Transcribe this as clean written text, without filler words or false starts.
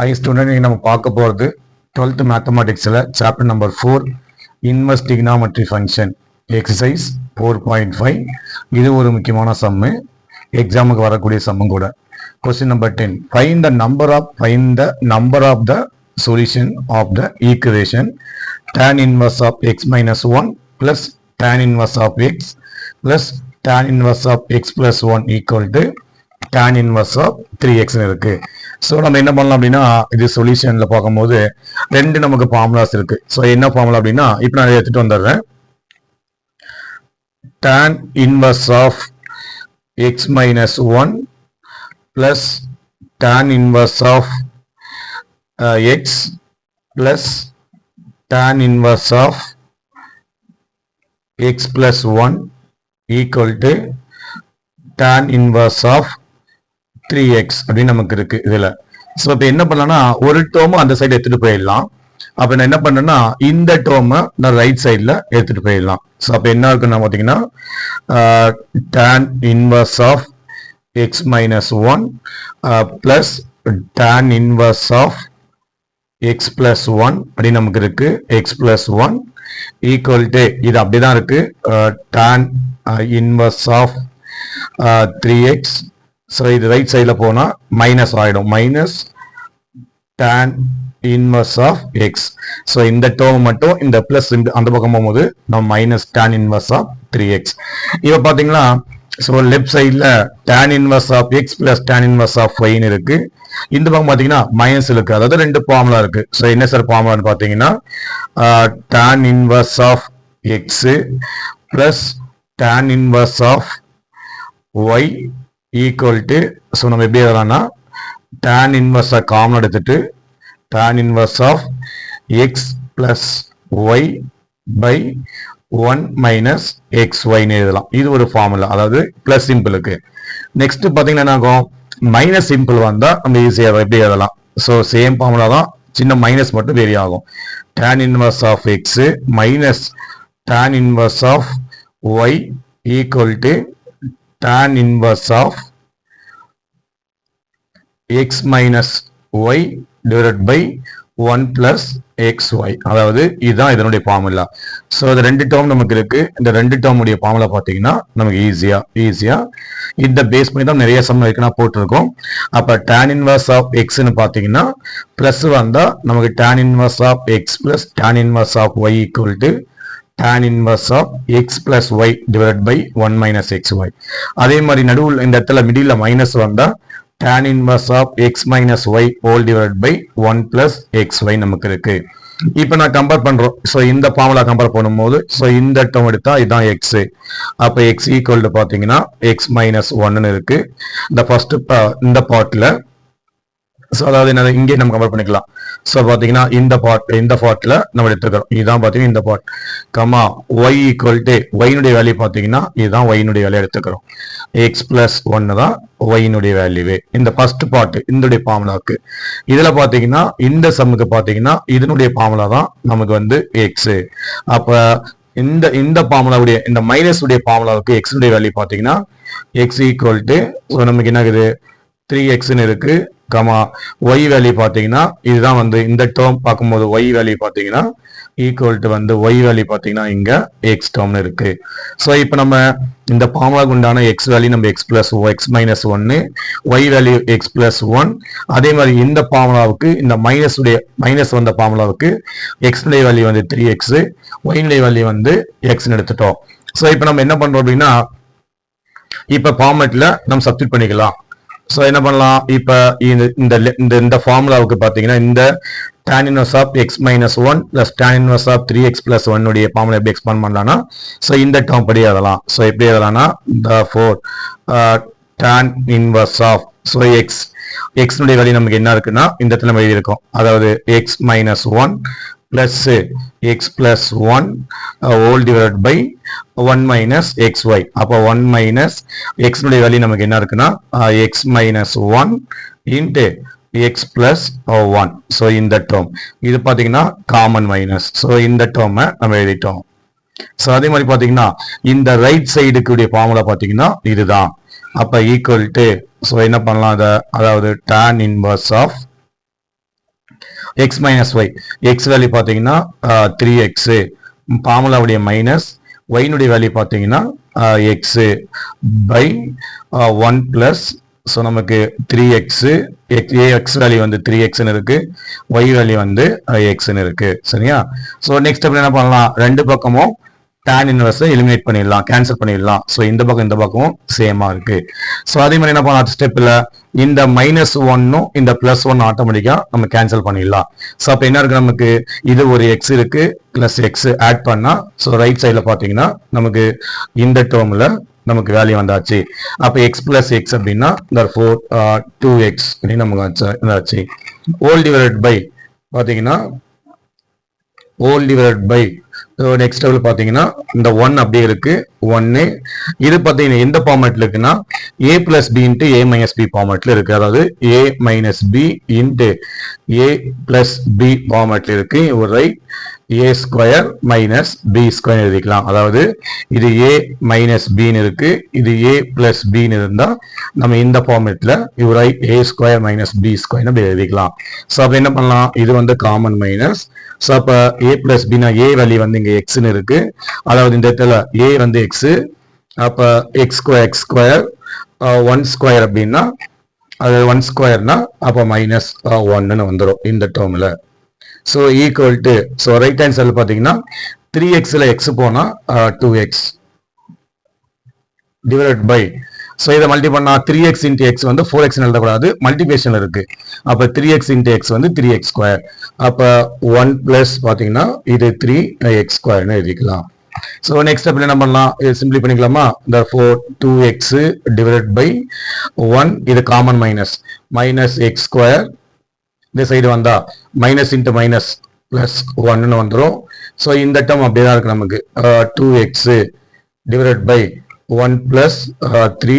Hi student, நம்ம பார்க்க போறது 12th மேத்தமேட்டிக்ஸ்ல chapter number 4 inverse trigonometry function exercise 4.5. இது ஒரு முக்கியமான சம், எக்ஸாமுக்கு வரக்கூடிய சம்மும் கூட. Question number 10, find the number of the solution of the equation tan inverse of x minus 1 plus tan inverse of x plus tan inverse of x plus 1 equal to tan inverse of 3x இருக்கு. So நம்ம என்ன பண்ணலாம் அப்படின்னா, இது சொல்யூஷன்ல பார்க்கும்போது ரெண்டு நமக்கு formulas இருக்கு. ஸோ என்ன ஃபார்முலா அப்படின்னா, இப்போ நான் எடுத்துட்டு வந்துடுறேன். tan inverse of x minus 1 plus tan inverse of x plus tan inverse of x plus 1 equal to tan inverse of 3x அப்படின்னு நமக்கு இருக்கு இதுல. ஸோ இப்போ என்ன பண்ணலாம்னா, ஒரு டேர்ம் அந்த சைடு எடுத்துட்டு போயிடலாம். அப்ப நான் என்ன பண்றேன்னா, இந்த டேர்ம் நான் ரைட் சைட்ல எடுத்துட்டு போயிடலாம். ஸோ அப்ப என்ன இருக்குன்னா பாத்தீங்கன்னா, tan inverse of x minus 1 plus tan inverse of x plus 1 அப்படி நமக்கு இருக்கு. x plus 1 equal to இது அப்படிதான் இருக்கு, tan inverse of 3x. So இது ரைட் சைடில் போனால் மைனஸ் ஆகிடும், minus tan inverse of x. So இந்த டேர்ம் மட்டும் இந்த பிளஸ் அந்த பக்கம் போகும்போது நம்ம minus tan inverse of 3x. இப்போ பார்த்தீங்கன்னா, ஸோ லெஃப்ட் சைடில் tan inverse of X plus tan inverse of ஒய்னு இருக்கு. இந்த பக்கம் பார்த்தீங்கன்னா மைனஸ் இருக்கு, அதாவது ரெண்டு ஃபார்முலா இருக்கு. ஸோ என்ன சார் ஃபார்முலான்னு பார்த்தீங்கன்னா, tan inverse of X plus tan inverse of Y equal to, so நம்ம எப்படி எழுதலாம்னா, tan இன்வர்ஸை காமன் எடுத்துட்டு tan inverse of X plus Y by 1 minus X ஒய்னு எழுதலாம். இது ஒரு ஃபார்முலா, அதாவது பிளஸ் சிம்பிளுக்கு. நெக்ஸ்ட் பார்த்தீங்கன்னா என்ன ஆகும், மைனஸ் சிம்பிள் வந்தால் நம்ம ஈஸியாக எப்படி எழுதலாம். ஸோ சேம் ஃபார்முலா தான், சின்ன மைனஸ் மட்டும் வேரி ஆகும். tan inverse of x minus tan inverse of Y equal to tan inverse of x minus y divided by 1 plus xy. அதாவது இதுதான் இதனுடைய ஃபார்முலா. ஸோ இந்த ரெண்டு டேர்ம் நமக்கு இருக்கு. இந்த ரெண்டு டேர்ம் உடைய ஃபார்முலா பார்த்தீங்கன்னா நமக்கு ஈஸியா இந்த பேஸ் பண்ணி தான் நிறைய சம் இருக்குன்னா போட்டிருக்கோம். அப்போ tan inverse of xன்னு பார்த்தீங்கன்னா பிளஸ் வந்தா நமக்கு tan inverse of x plus tan inverse of y equal to tan inverse of x plus y divided by 1 minus xy. அதே மாதிரி நடுவில் இந்த இடத்துல மிடில் மைனஸ் வந்தா tan inverse of x minus y whole divided by 1 plus xy நமக்கு இருக்கு. இப்போ நான் கம்பேர் பண்றோம். ஸோ இந்த ஃபார்முலா கம்பேர் பண்ணும்போது, ஸோ இந்த டேர்ம் எடுத்தா இதுதான் x. அப்போ x ஈக்குவல் டு பார்த்தீங்கன்னா x மைனஸ் 1ன்னு இருக்கு இந்த ஃபர்ஸ்ட் இந்த பார்ட்ல. ஸோ அதாவது என்ன, இங்கே நம்ம கம்பேர் பண்ணிக்கலாம். ஸோ பார்த்தீங்கன்னா இந்த பார்ட்ல நம்ம எடுத்துக்கிறோம். இதுதான் பார்த்தீங்கன்னா இந்த part comma Y equal to ஒயினுடைய வேல்யூ பார்த்தீங்கன்னா இதுதான் ஒயினுடைய வேல்யூ எடுத்துக்கிறோம். எக்ஸ் பிளஸ் 1 தான் ஒயினுடைய வேல்யூவே இந்த ஃபர்ஸ்ட் பார்ட் இதனுடைய ஃபார்முலாவுக்கு. இதில் பார்த்தீங்கன்னா இந்த சம்முக்கு பார்த்தீங்கன்னா இதனுடைய ஃபார்முலா தான் நமக்கு வந்து எக்ஸ். அப்போ இந்த ஃபார்முலாவுடைய இந்த மைனஸ் உடைய ஃபார்முலாவுக்கு எக்ஸுடைய வேல்யூ பார்த்தீங்கன்னா எக்ஸ் ஈக்குவல் டு, ஸோ நமக்கு என்ன இருக்குது 3xன்னு இருக்கு கமா ஒய் வேல்யூ பார்த்தீங்கன்னா இதுதான் வந்து இந்த டேர்ம் பார்க்கும்போது ஒய் வேல்யூ பார்த்தீங்கன்னா ஈக்குவல் டு வந்து ஒய் வேல்யூ பார்த்தீங்கன்னா இங்க எக்ஸ் டேர்ம்னு இருக்கு. ஸோ இப்போ நம்ம இந்த ஃபார்முலாக்கு உண்டான எக்ஸ் வேல்யூ நம்ம x plus x minus 1, y value x plus 1. அதே மாதிரி இந்த ஃபார்முலாவுக்கு இந்த மைனஸ் வந்த ஃபார்முலாவுக்கு எக்ஸ்னுடைய வேல்யூ வந்து 3x, ஒய்னுடைய வேல்யூ வந்து எக்ஸ்ன்னு எடுத்துட்டோம். ஸோ இப்போ நம்ம என்ன பண்றோம் அப்படின்னா, இப்போ ஃபார்மேட்ல நம்ம சப்ஸ்டிட் பண்ணிக்கலாம். ஸோ என்ன பண்ணலாம், இப்போ இந்த ஃபார்முலாவுக்கு பார்த்தீங்கன்னா இந்த tan inverse of x minus 1 plus tan inverse of 3x plus 1 உடைய ஃபார்முலா எப்படி எக்ஸ்பாண்ட் பண்ணலாம்னா, ஸோ இந்த டேர்ம் படி எழுதலாம். ஸோ எப்படி எழுதலாம்னா, therefore tan inverse of, so எக்ஸ்னுடைய வேல்யூ நமக்கு என்ன இருக்குன்னா இந்த இடத்துல நம்ம எழுதியிருக்கோம், அதாவது x minus 1 plus x plus 1 whole divided by 1 minus xy. அப்போ 1 minus x உடைய வேல்யூ நமக்கு என்ன இருக்குன்னா x minus 1 into x plus 1. So இந்த டேர்ம் இது பார்த்தீங்கன்னா காமன் மைனஸ். ஸோ இந்த டேர்மை நம்ம எழுதிட்டோம். ஸோ அதே மாதிரி பார்த்தீங்கன்னா இந்த ரைட் சைடுக்குடைய ஃபார்முலா பார்த்தீங்கன்னா இதுதான். அப்போ ஈக்குவல் டு, ஸோ என்ன பண்ணலாம், அதாவது tan inverse of x minus y, x value பார்த்தீங்கன்னா 3x, ஃபார்முலாவுடைய மைனஸ், ஒய்னுடைய வேல்யூ பார்த்தீங்கன்னா எக்ஸ் பை 1 பிளஸ், ஸோ நமக்கு 3x, எக்ஸ் வேல்யூ வந்து 3xன்னு இருக்கு, ஒய் வேல்யூ வந்து எக்ஸ்ன்னு இருக்கு. சரியா? ஸோ நெக்ஸ்ட் என்ன பண்ணலாம், ரெண்டு பக்கமும் tan இன்வெர்ஸை எலிமினேட் பண்ணிடலாம், கேன்சல் பண்ணிடலாம். ஸோ இந்த பக்கம் இந்த பக்கமும் சேமா இருக்கு. ஸோ அதே மாதிரி என்ன பண்ணலாம், ஸ்டெப்ல இந்த -1 இந்த +1 ஆட்டோமேட்டிக்கா நம்ம கேன்சல் பண்ணிடலாம். ஸோ அப்போ என்ன இருக்கு, நமக்கு இது ஒரு எக்ஸ் இருக்கு பிளஸ் எக்ஸ் ஆட் பண்ணா, ஸோ ரைட் சைட்ல பாத்தீங்கன்னா நமக்கு இந்த டேர்ம்ல நமக்கு வேல்யூ வந்தாச்சு. அப்ப எக்ஸ் பிளஸ் எக்ஸ் அப்படின்னா 2x அப்படின்னு நமக்கு வந்தாச்சு. ஹோல் டிவைடட் பை பாத்தீங்கன்னா whole divided by next level பாத்தீங்கன்னா இந்த 1 அப்படியே இருக்கு, 1 இது பாத்தீங்கன்னா எந்த ஃபார்மேட்ல இருக்குன்னா a plus B into a minus B ஃபார்மேட்ல இருக்கு. அதாவது a minus B into a plus B ஃபார்மேட்ல இருக்கு. ஒரு right a square minus B square எழுதிக்கலாம். அதாவது இது a மைனஸ் பின்னு இருக்கு, இது a பிளஸ் பின்னு இருந்தா நம்ம இந்த ஃபார்மேட்ல ஒரு right a square minus B square அப்படி எழுதிக்கலாம். ஸோ அப்ப என்ன பண்ணலாம், இது வந்து காமன் மைனஸ். ஸோ அப்ப a பிளஸ் பின்னா a வேல்யூ வந்து இங்க எக்ஸ்ன்னு இருக்கு, அதாவது இந்த இடத்துல a வந்து எக்ஸ், அப்ப எக்ஸ் ஸ்கொயர் 1 ஸ்கொயர் அப்படின்னா அது 1 ஸ்கொயர்னா அப்ப மைனஸ் 1ன்னு வந்துடும் இந்த டேர்ம்ல. So equal to, so right hand சைடில் பார்த்தீங்கன்னா 3xல எக்ஸ் போனா 2x டிவைடட் பை, ஸோ இதை மல்டி பண்ணா 3x இன்ட்டு எக்ஸ் வந்து 4x எழுதக்கூடாது, மல்டிபிகேஷன் இருக்கு. அப்போ 3x இன்ட்டு எக்ஸ் வந்து 3x ஸ்கொயர், அப்போ 1 பிளஸ் பார்த்தீங்கன்னா இது 3x ஸ்கொயர்னு எழுதிக்கலாம். ஸோ நெக்ஸ்ட் அப்படி என்ன பண்ணலாம், இது சிம்பிளி பண்ணிக்கலாமா, therefore 2x டிவைடட் பை 1, இது common minus, minus X square, இந்த சைடு வந்தா மைனஸ் இன்ட்டு மைனஸ் பிளஸ் 1ன்னு வந்துடும். ஸோ இந்த டேர்ம் அப்படியே தான் இருக்கு நமக்கு, 2x டிவைடட் பை 1 பிளஸ் 3